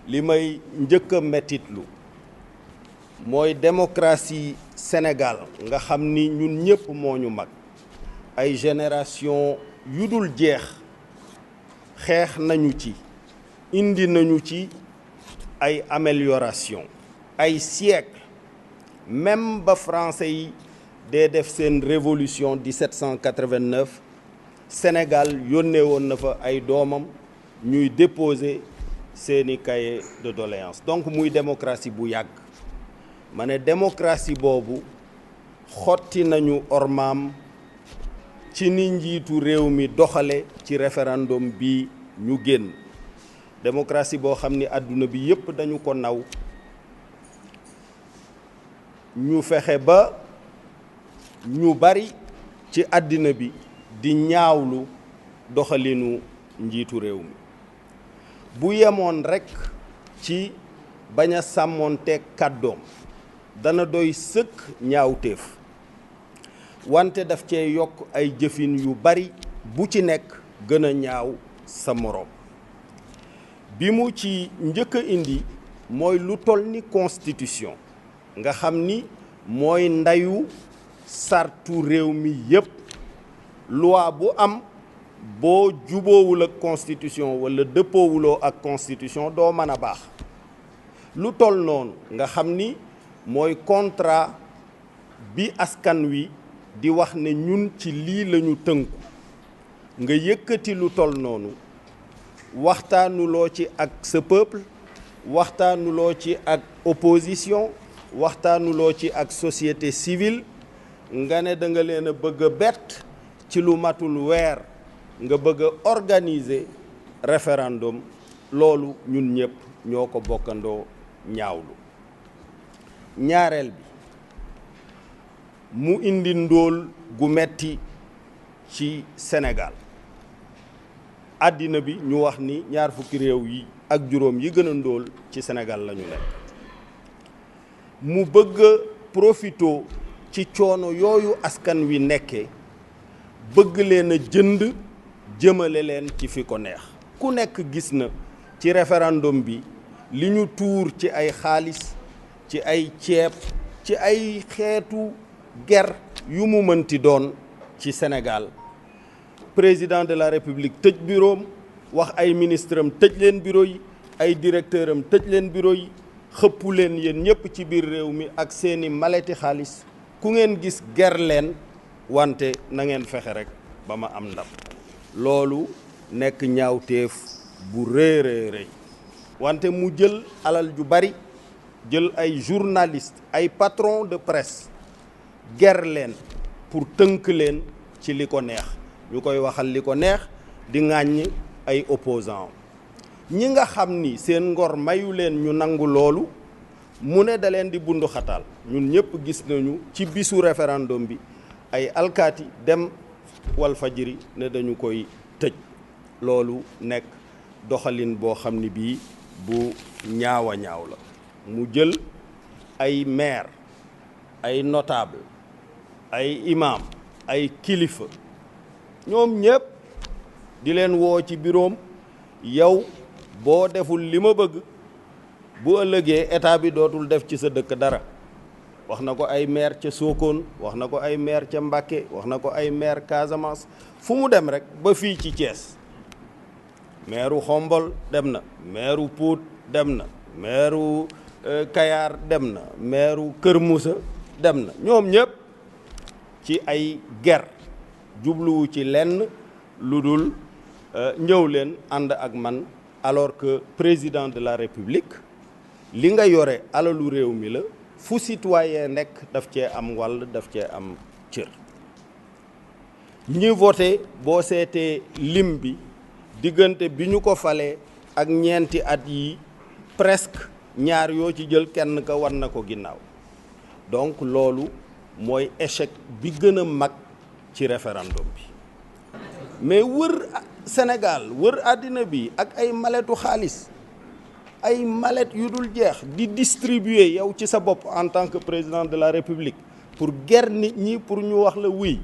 li may njëkk a mettitlu mooy démocratie Sénégal nga xam ni ñun ñëpp moo ñu mag ay génération yu dul jeex xeex nañu ci indi nañu ci ay amélioration ay siècle même ba français yi dee def seen révolution 1789 Sénégal yónnee woon na fa ay doomam ñuy déposer seeni cahier de doléances donc muy démocratie bu yàgg ma ne démocratie boobu xotti nañu ormaam ci ni njiitu réew mi doxale ci référendum bi ñu génn démocratie boo xam ni àdduna bi yépp dañu ko naw ñu fexe ba ñu bari ci àddina bi di ñaawlu doxalinu njiitu réew mi bu yemoon rekk ci bañ a sàmmoonteeg kàddoom dana doy sëkk ñaawteef wante daf cee yokk ay jëfin yu bari bu ci nekk gën a ñaaw sa moroom bi mu ci njëkk a indi mooy lu toll ni constitution nga xam ni mooy ndayu sartu réew mi yépp loi bu am boo juboowul ak constitution walla dëppoowuloo ak constitution doo mën a baax lu toll noonu nga xam ni mooy contrat bi askan wi di wax ne ñun ci lii lañu tënku nga yëkkati lu toll noonu waxtaanuloo ci ak sa peuple waxtaanuloo ci ak opposition waxtaanuloo ci ak société civile nga ne da nga leen a bëgg a bett ci lu matul weer nga bëgg a organiser référendum loolu ñun ñëpp ñoo ko bokkandoo ñaawlu ñaareel bi mu indi ndóol gu metti ci Sénégal àddina bi ñu wax ni ñaar fukki réew yi ak juróom yi gën a ndóol ci Sénégal la ñu nekk mu bëgg a profito ci coono yooyu askan wi nekkee bëgg leen a jënd jëmale leen ci fi ko neex ku nekk gis na ci référendum bi li ñu tuur ci ay xaalis ci ay ceeb ci ay xeetu ger yu mu mënti doon ci Sénégal président de la République tëj bureau wax ay ministre am tëj leen bureau yi ay directeur am tëj leen bureau yi xëppu leen yéen ñëpp ci biir réew mi ak seeni maleti xaalis ku ngeen gis ger leen wante na ngeen fexe rek ba ma am ndam loolu nekk ñaawteef bu rëy rëy rëy wante mu jël alal ju bari jël ay journaliste ay patron de presse ger leen pour tënk leen ci li ko neex ñu koy waxal li ko neex di ŋàññ ay opposants ñi nga xam ni seen ngor mayu leen ñu nangu loolu mu ne da leen di bundu xataal ñun ñëpp gis nañu ci bisu référendum bi ay alkaati dem Walfadjri ne dañu koy tëj loolu nekk doxalin boo xam ni bii bu ñaaw a ñaaw la mu jël ay maire ay notable ay imam ay kilifa ñoom ñëpp di leen woo ci bureau yow boo deful li ma bëgg bu ëllëgee état bi dootul def ci sa dëkk dara wax na ko ay maire ca Sokone wax na ko ay maire ca Mbacké wax na ko ay maire Casamance fu mu dem rek ba fii ci Thiès maireu Xombol dem na maireu Pout dem na maireu Kayar dem na maireu Kër Moussa dem na ñoom ñëpp ci ay ger jubluwu ci lenn lu dul ñëw leen ànd ak man alors que président de la République li nga yore alalu réew mi la fu citoyen nekk daf cee am wàll daf cee am cër ñi voté boo seetee lim bi diggante bi ñu ko falee ak ñeenti at yi presque ñaar yoo ci jël kenn ka war na ko ginnaaw donc loolu mooy échec bi gën a mag ci référendum bi mais wër Sénégal wër àddina bi ak ay maletu xaalis ay mallette yu dul jeex di distribuer yow ci sa bopp en tant que président de la République pour ger nit ñi pour ñu wax la oui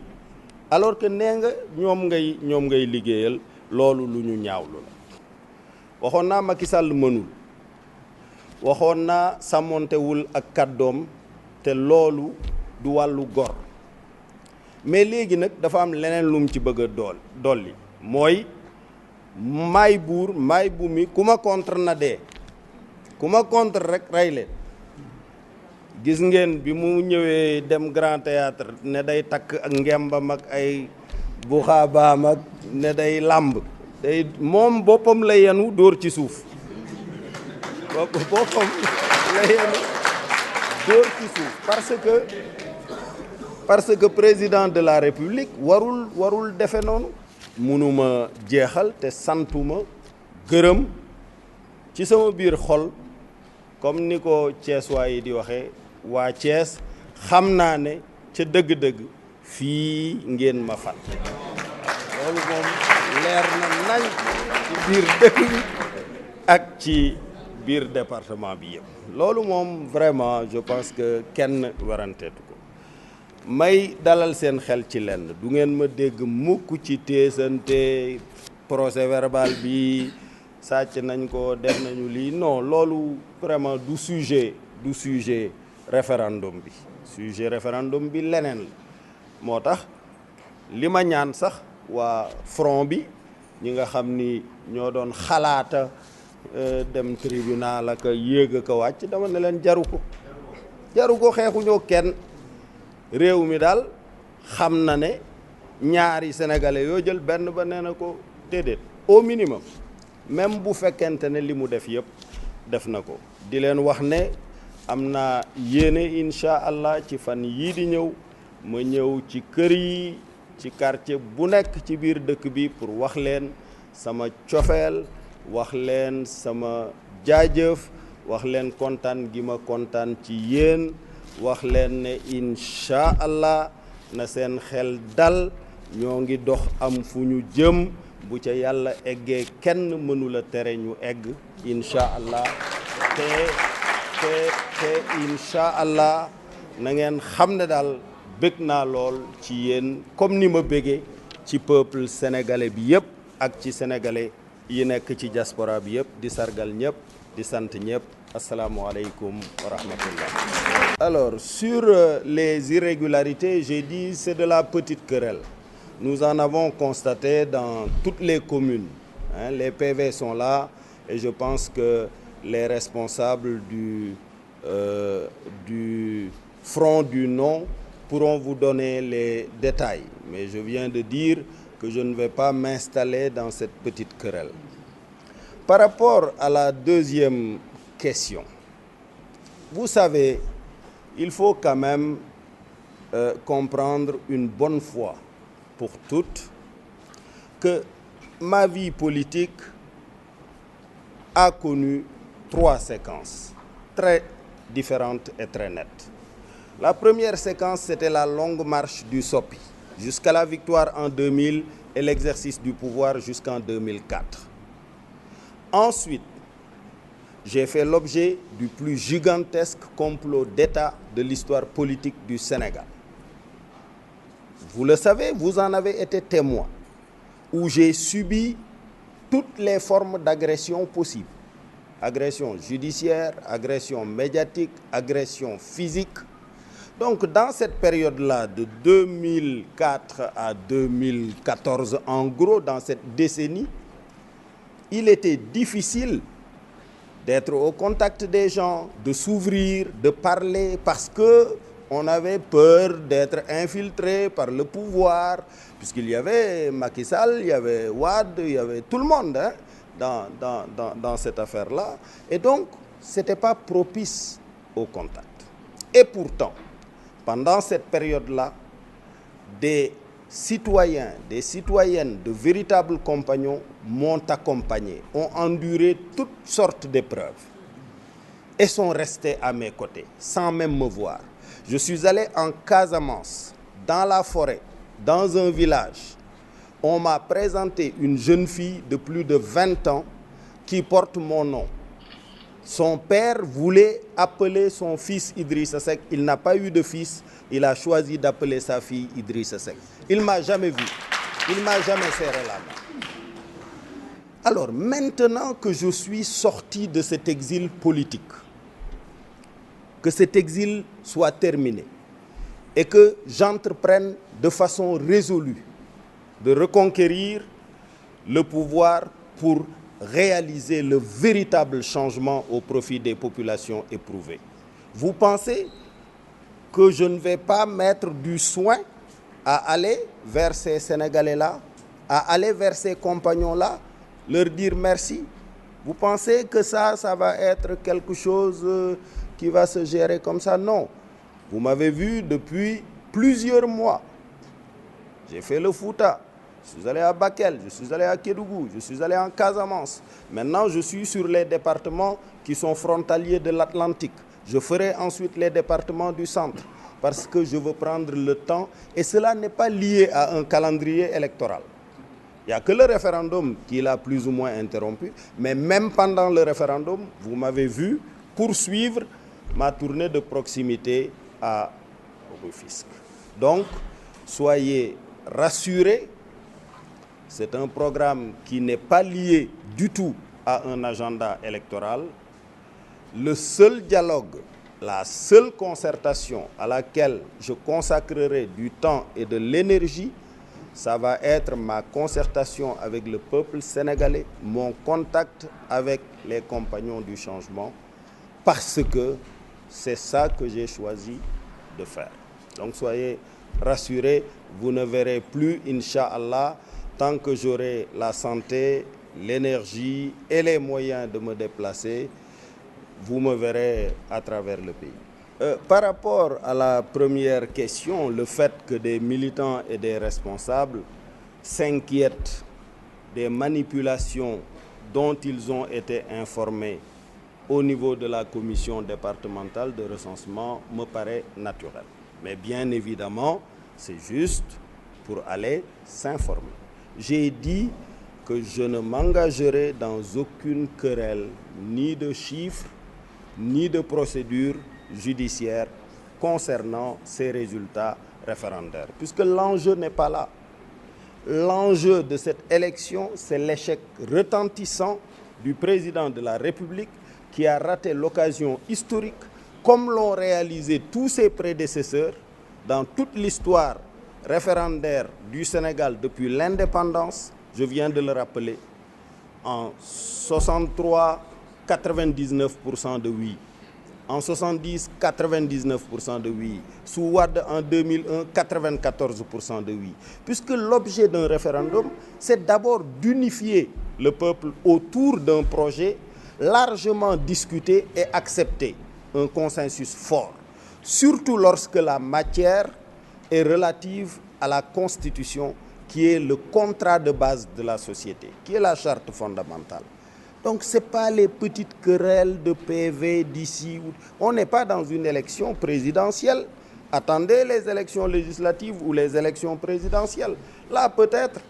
alors que nee nga ñoom ngay liggéeyal loolu lu ñu ñaawlu la waxoon naa Macky Sall mënul waxoon naa sàmmontewul ak kàddoom te loolu du wàllu gor mais léegi nag dafa am leneen lum ci bëgg a dolli mooy maay buur maay bu mi ku ma contre na dee ku ma contre rek rey leen gis ngeen bi mu ñëwee dem Grand Théâtre ne day takk ak ngembam ak ay buxaabaam ak ne day làmb day moom boppam la yenu dóor ci suuf boppam la yenu dóor ci suuf parce que président de la République warul defe noonu mënuma jeexal te santuma gërëm ci sama biir xol comme ni ko Thiès waa yi di waxee waa Thiès xam naa ne ca dëgg-dëgg fii ngeen ma fat loolu moom leer na nañ ci biir dëkk bi ak ci biir département bi yëpp loolu moom vraiment je pense que kenn waranteetu ko may dalal seen xel ci lenn du ngeen ma dégg mukk ci téesante procès verbal bi sàcc nañ ko def nañu lii non loolu vraiment du sujet référendum bi sujet référendum bi leneen la moo tax li ma ñaan sax waa front bi ñi nga xam ni ñoo doon xalaata dem tribunal ak yéeg ak wàcc dama ne leen jaru ko xeexuñoo kenn réew mi daal xam na ne ñaari sénégalais yoo jël benn ba nee na ko déedéet au minimum même bu fekkente ne li mu def yëpp def na ko di leen wax ne am naa yéene incha allah ci fan yii di ñëw ma ñëw ci kër yi ci quartier bu nekk ci biir dëkk bi pour wax leen sama cofeel wax leen sama jaajëf wax leen kontaan gi ma kontaan ci yéen wax leen ne incha allah na seen xel dal ñoo ngi dox am fu ñu jëm bu ca yàlla eggee kenn mënula tere ñu egg incha allah te incha allah na ngeen xam ne daal bëgg naa lool ci yéen comme ni ma bëggee ci peuple sénégalais bi yëpp ak ci sénégalais yi nekk ci diaspora bi yëpp di sargal ñëpp di sant ñëpp asalaamualeykum wa rahmatullah. Alors sur les irrégularités, j'ai dit c'est de la petite querelle. Nous en avons constaté dans toutes les communes. Les PV sont là et je pense que les responsables du front du non pourront vous donner les détails. Mais je viens de dire que je ne vais pas m'installer dans cette petite querelle. Par rapport à la deuxième question, vous savez, il faut quand même comprendre une bonne fois pour toutes que ma vie politique a connu 3 séquences très différentes et très nettes. La première séquence, c'était la longue marche du SOPI jusqu'à la victoire en 2000 et l'exercice du pouvoir jusqu'en 2004. Ensuite, j'ai fait l'objet du plus gigantesque complot d'État de l'histoire politique du Sénégal. Vous le savez, vous en avez été témoin, où j'ai subi toutes les formes d'agression possibles. Agression judiciaire, agression médiatique, agression physique. Donc dans cette période-là, de 2004 à 2014, en gros, dans cette décennie, il était difficile d'être au contact des gens, de s'ouvrir, de parler, parce qu'on avait peur d'être infiltré par le pouvoir, puisqu'il y avait Macky Sall, il y avait Wade, il y avait tout le monde dans cette affaire-là. Et donc, ce n'était pas propice au contact. Et pourtant, pendant cette période-là, des citoyens, des citoyennes, de véritables compagnons m'ont accompagné, ont enduré toutes sortes d'épreuves et sont restés à mes côtés, sans même me voir. Je suis allé en Casamance, dans la forêt, dans un village. On m'a présenté une jeune fille de plus de 20 ans qui porte mon nom. Son père voulait appeler son fils Idrissa Seck. Il n'a pas eu de fils. Il a choisi d'appeler sa fille Idrissa Seck. Il ne m'a jamais vu. Il ne m'a jamais serré la main. Alors, maintenant que je suis sorti de cet exil politique, que cet exil soit terminé et que j'entreprenne de façon résolue de reconquérir le pouvoir pour réaliser le véritable changement au profit des populations éprouvées. Vous pensez que je ne vais pas mettre du soin à aller vers ces Sénégalais-là, à aller vers ces compagnons-là, leur dire merci? Vous pensez que ça va être quelque chose qui va se gérer comme ça? Non. Vous m'avez vu depuis plusieurs mois. J'ai fait le Fouta, je suis allé à Bakel, je suis allé à Kédougou, je suis allé en Casamance. Maintenant, je suis sur les départements qui sont frontaliers de l'Atlantique. Je ferai ensuite les départements du centre parce que je veux prendre le temps et cela n'est pas lié à un calendrier électoral. Il n'y a que le référendum qui l'a plus ou moins interrompu, mais même pendant le référendum, vous m'avez vu poursuivre ma tournée de proximité à Rufisque. Donc, soyez rassurés, c'est un programme qui n'est pas lié du tout à un agenda électoral. Le seul dialogue, la seule concertation à laquelle je consacrerai du temps et de l'énergie, ça va être ma concertation avec le peuple sénégalais, mon contact avec les compagnons du changement, parce que c'est ça que j'ai choisi de faire. Donc soyez rassurés, vous ne verrez plus, Inch'Allah, tant que j'aurai la santé, l'énergie et les moyens de me déplacer, vous me verrez à travers le pays. Par rapport à la première question, le fait que des militants et des responsables s'inquiètent des manipulations dont ils ont été informés au niveau de la commission départementale de recensement me paraît naturel. Mais bien évidemment, c'est juste pour aller s'informer. J'ai dit que je ne m'engagerai dans aucune querelle, ni de chiffres, ni de procédure judiciaire concernant ces résultats référendaires, puisque l'enjeu n'est pas là. L'enjeu de cette élection, c'est l'échec retentissant du président de la République qui a raté l'occasion historique, comme l'ont réalisé tous ses prédécesseurs dans toute l'histoire référendaire du Sénégal depuis l'indépendance. Je viens de le rappeler, en 63, 99% de oui. En 70, 99% de oui. Sous Wade, en 2001, 94% de oui. Puisque l'objet d'un référendum, c'est d'abord d'unifier le peuple autour d'un projet largement discuté et accepté, un consensus fort, surtout lorsque la matière est relative à la Constitution, qui est le contrat de base de la société, qui est la charte fondamentale. Donc, ce n'est pas les petites querelles de PV d'ici. On n'est pas dans une élection présidentielle. Attendez les élections législatives ou les élections présidentielles. Là, peut-être,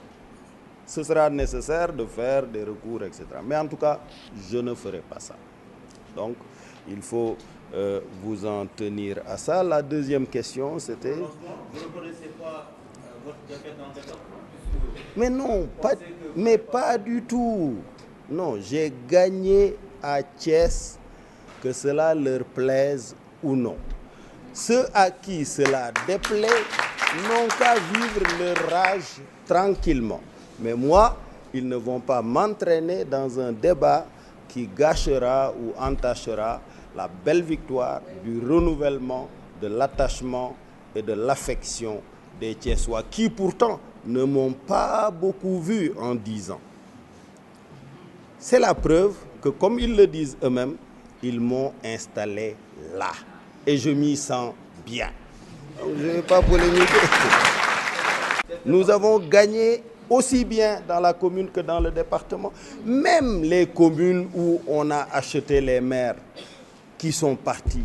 ce sera nécessaire de faire des recours, etc. Mais en tout cas, je ne ferai pas ça. Donc, il faut vous en tenir à ça. La deuxième question, c'était... Vous ne reconnaissez pas votre défaite dans le département? Mais non, pas du tout. Non, j'ai gagné à Thiès, que cela leur plaise ou non. Ceux à qui cela déplaît n'ont qu'à vivre leur rage tranquillement. Mais moi, ils ne vont pas m'entraîner dans un débat qui gâchera ou entachera la belle victoire du renouvellement, de l'attachement et de l'affection des Thiessois, qui pourtant ne m'ont pas beaucoup vu en 10 ans. C'est la preuve que, comme ils le disent eux-mêmes, ils m'ont installé là. Et je m'y sens bien. Donc, je ne vais pas polémiquer. Nous avons gagné aussi bien dans la commune que dans le département. Même les communes où on a acheté les maires qui sont partis.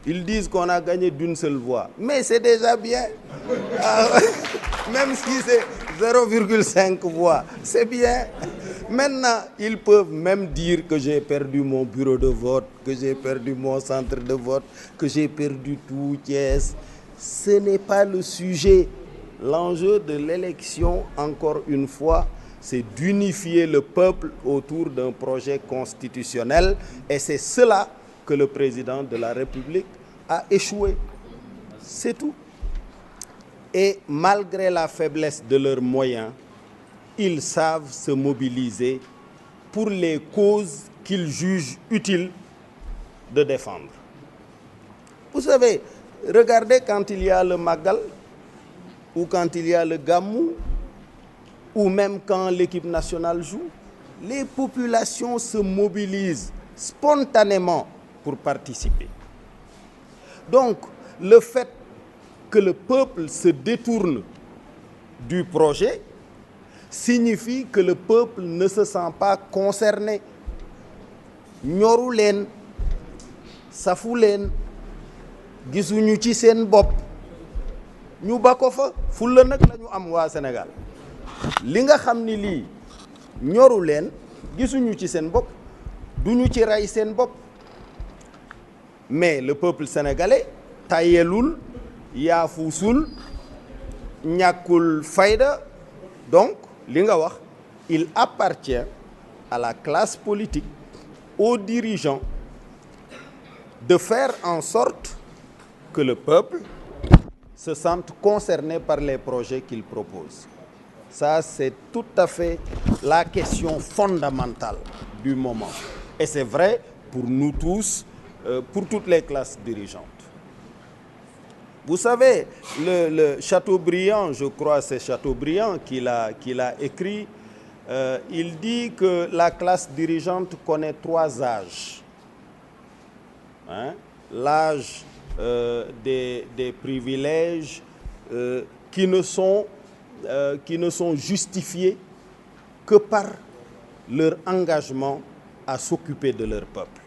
Ils disent qu'on a gagné d'une seule voix. Mais c'est déjà bien. Même si c'est 0,5 voix, c'est bien. Maintenant, ils peuvent même dire que j'ai perdu mon bureau de vote, que j'ai perdu mon centre de vote, que j'ai perdu tout Thiès. Ce n'est pas le sujet. L'enjeu de l'élection, encore une fois, c'est d'unifier le peuple autour d'un projet constitutionnel. Et c'est cela que le président de la République a échoué. C'est tout. Et malgré la faiblesse de leurs moyens, ils savent se mobiliser pour les causes qu'ils jugent utiles de défendre. Vous savez, regardez quand il y a le Magal, ou quand il y a le Gamou, ou même quand l'équipe nationale joue, les populations se mobilisent spontanément pour participer. Donc, le fait que le peuple se détourne du projet signifie que le peuple ne se sent pas concerné. ñoru leen safu leen gisuñu ci seen bopp ñu ba ko fa fulla nag la ñu am waa Sénégal li nga xam ni lii ñoru leen gisuñu ci seen bopp duñu ci rey seen bopp mais le peuple sénégalais tayelul yaafuusul ñàkkul fayda. Donc li nga wax il appartient à la classe politique, aux dirigeants, de faire en sorte que le peuple se sente concerné par les projets qu'il propose. Ça, c'est tout à fait la question fondamentale du moment. Et c'est vrai pour nous tous, pour toutes les classes dirigeantes. Vous savez, le Chateaubriand, je crois c'est Chateaubriand qui l'a écrit, il dit que la classe dirigeante connaît 3 âges. Hein? L'âge des privilèges qui ne sont justifiés que par leur engagement à s'occuper de leur peuple.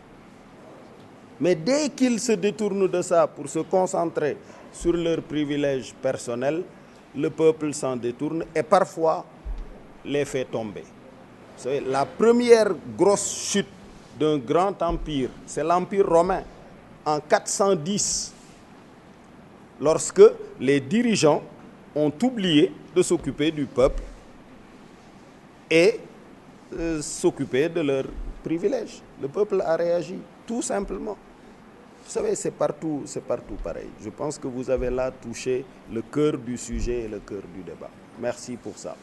Mais dès qu'ils se détournent de ça pour se concentrer sur leurs privilèges personnels, le peuple s'en détourne et parfois les fait tomber. Vous savez, la première grosse chute d'un grand empire, c'est l'Empire romain, en 410, lorsque les dirigeants ont oublié de s'occuper du peuple et s'occuper de leurs privilèges. Le peuple a réagi, tout simplement. Vous savez, c'est partout pareil. Je pense que vous avez là touché le cœur du sujet et le cœur du débat. Merci pour ça.